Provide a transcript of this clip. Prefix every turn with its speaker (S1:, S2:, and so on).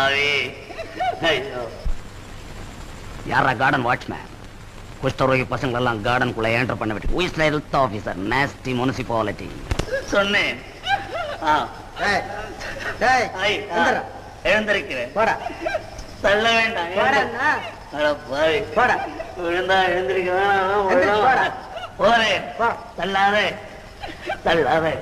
S1: பாவி. ஐயோ, யாரா கார்டன் வாட்ச்மேன்? குஷ்டரோகி பசங்க எல்லாம் கார்டனுக்குள்ள என்டர் பண்ண விட்டு உயிஸ்ல ஹெல்த் ஆபீசர் நாஸ்டி முனிசிபாலிட்டி சொன்னேன். எழுந்திருக்கிறேன். தள்ள வேண்டாம். விழுந்தா எழுந்திருக்க வேணாம். போறேன். தள்ளாதே தள்ளாதே.